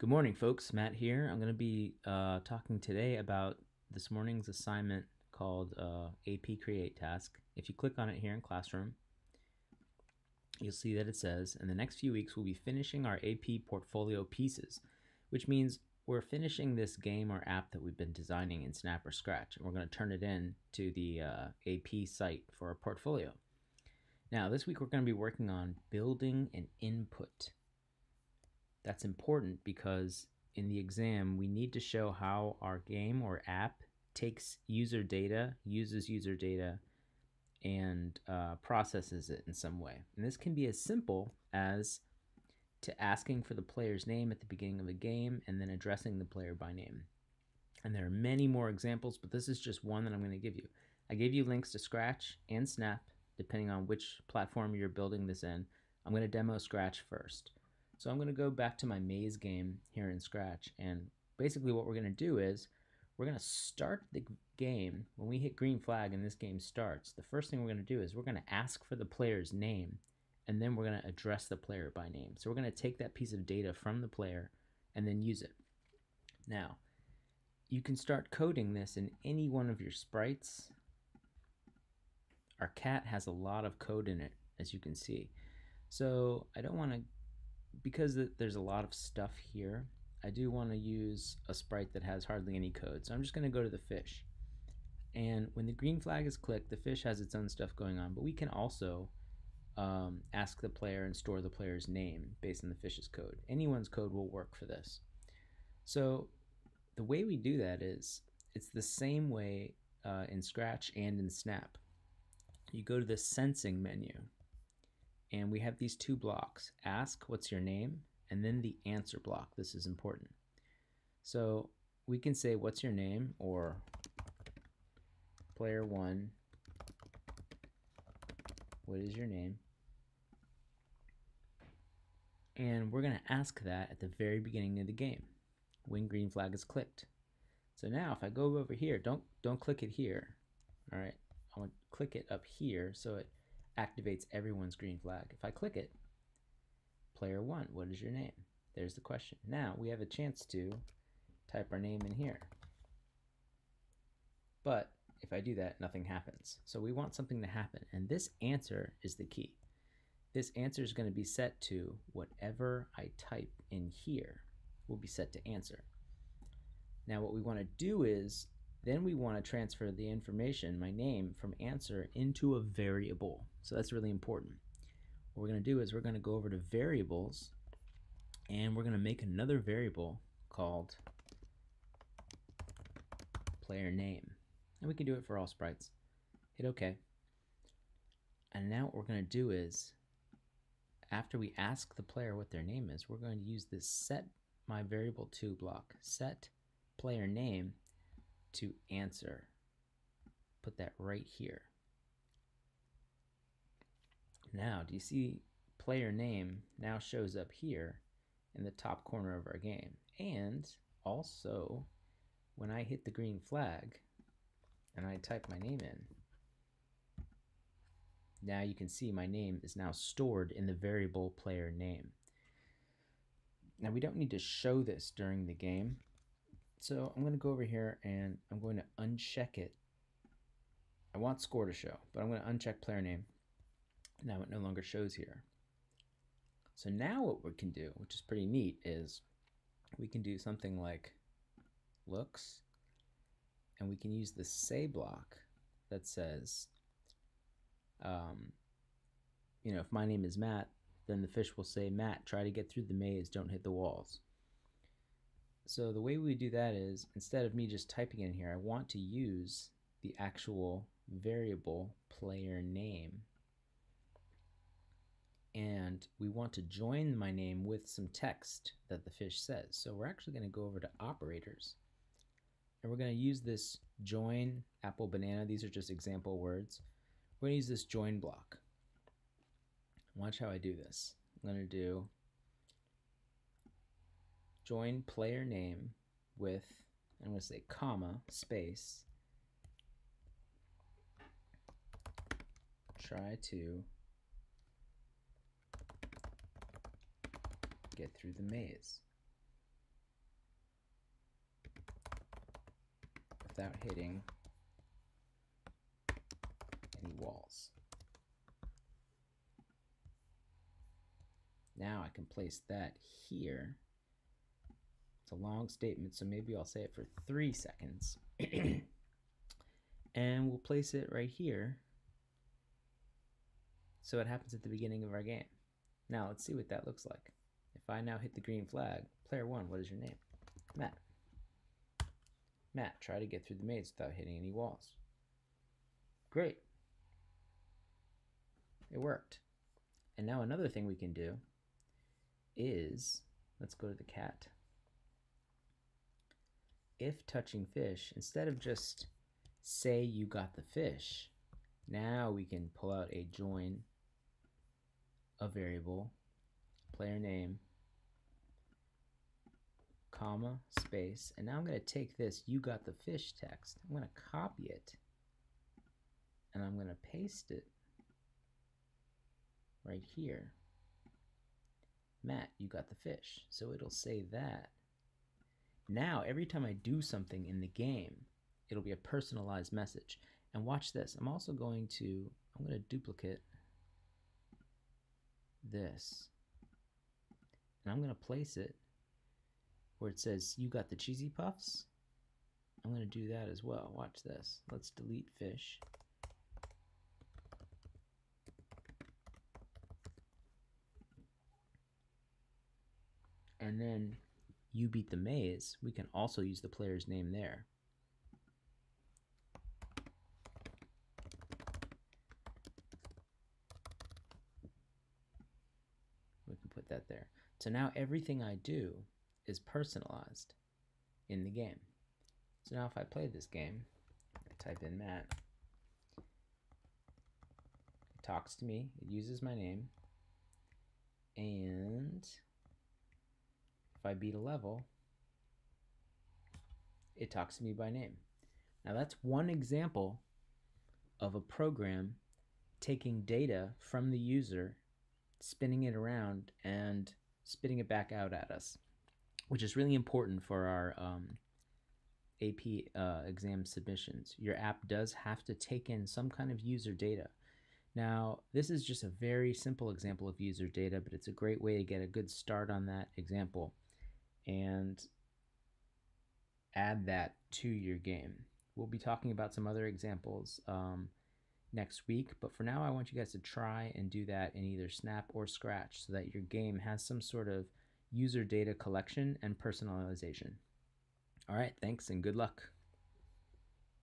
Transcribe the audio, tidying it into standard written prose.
Good morning, folks. Matt here. I'm going to be talking today about this morning's assignment called AP Create task. If you click on it here in Classroom, you'll see that it says, in the next few weeks, we'll be finishing our AP portfolio pieces, which means we're finishing this game or app that we've been designing in Snap or Scratch, and we're going to turn it in to the AP site for our portfolio. Now, this week we're going to be working on building an input. That's important because in the exam, we need to show how our game or app takes user data, uses user data, and processes it in some way. And this can be as simple as to asking for the player's name at the beginning of a game and then addressing the player by name. And there are many more examples, but this is just one that I'm going to give you. I gave you links to Scratch and Snap, depending on which platform you're building this in. I'm going to demo Scratch first. So I'm going to go back to my maze game here in Scratch, and basically what we're going to do is we're going to start the game. When we hit green flag and this game starts, the first thing we're going to do is we're going to ask for the player's name, and then we're going to address the player by name. So we're going to take that piece of data from the player and then use it. Now, you can start coding this in any one of your sprites. Our cat has a lot of code in it, as you can see. So I don't want to, because there's a lot of stuff here, I do want to use a sprite that has hardly any code. So I'm just going to go to the fish. And when the green flag is clicked, the fish has its own stuff going on, but we can also ask the player and store the player's name based on the fish's code. Anyone's code will work for this. So the way we do that is, it's the same way in Scratch and in Snap. You go to the sensing menu, and we have these two blocks, ask what's your name, and then the answer block. This is important. So we can say what's your name, or player 1, what is your name? And we're going to ask that at the very beginning of the game when green flag is clicked. So now if I go over here, don't click it here. All right, I want to click it up here so it activates everyone's green flag. If I click it, player 1, what is your name? There's the question. Now we have a chance to type our name in here. But if I do that, nothing happens. So we want something to happen, and this answer is the key. This answer is going to be set to whatever I type in here will be set to answer. Now what we want to do is, then we want to transfer the information, my name, from answer into a variable. So that's really important. What we're going to do is we're going to go over to variables, and we're going to make another variable called player name. And we can do it for all sprites. Hit OK. And now what we're going to do is, after we ask the player what their name is, we're going to use this set my variable to block, set player name to answer. Put that right here. Now, do you see player name now shows up here in the top corner of our game? And also, when I hit the green flag and I type my name in, now you can see my name is now stored in the variable player name. Now we don't need to show this during the game, so I'm going to go over here and I'm going to uncheck it. I want score to show, but I'm going to uncheck player name. Now it no longer shows here. So now what we can do, which is pretty neat, is we can do something like looks, and we can use the say block that says, if my name is Matt, then the fish will say, Matt, try to get through the maze, don't hit the walls. So the way we do that is, instead of me just typing in here, I want to use the actual variable player name. And we want to join my name with some text that the fish says. So we're actually going to go over to operators, and we're going to use this join, apple, banana. These are just example words. We're going to use this join block. Watch how I do this. I'm going to do join player name with, I'm going to say comma, space, try to get through the maze. without hitting any walls. Now I can place that here. It's a long statement, so maybe I'll say it for 3 seconds. And we'll place it right here so it happens at the beginning of our game. Now let's see what that looks like. If I now hit the green flag, player 1, what is your name? Matt. Matt, try to get through the maze without hitting any walls. Great. It worked. And now another thing we can do is, let's go to the cat. If touching fish, instead of just say you got the fish, now we can pull out a join, a variable, player name, comma, space, and now I'm going to take this you got the fish text, I'm going to copy it, and I'm going to paste it right here. Matt, you got the fish. So it'll say that. Now, every time I do something in the game, it'll be a personalized message. And watch this. I'm going to duplicate this. And I'm going to place it where it says, you got the cheesy puffs. I'm going to do that as well. Watch this. Let's delete fish. And then you beat the maze, we can also use the player's name there. We can put that there. So now everything I do is personalized in the game. So now if I play this game, I type in Matt, it talks to me, it uses my name, and if I beat a level, it talks to me by name. Now that's one example of a program taking data from the user, spinning it around, and spitting it back out at us, which is really important for our AP exam submissions. Your app does have to take in some kind of user data. Now, this is just a very simple example of user data, but it's a great way to get a good start on that example and add that to your game. We'll be talking about some other examples next week, but for now I want you guys to try and do that in either Snap or Scratch so that your game has some sort of user data collection and personalization. All right, thanks and good luck.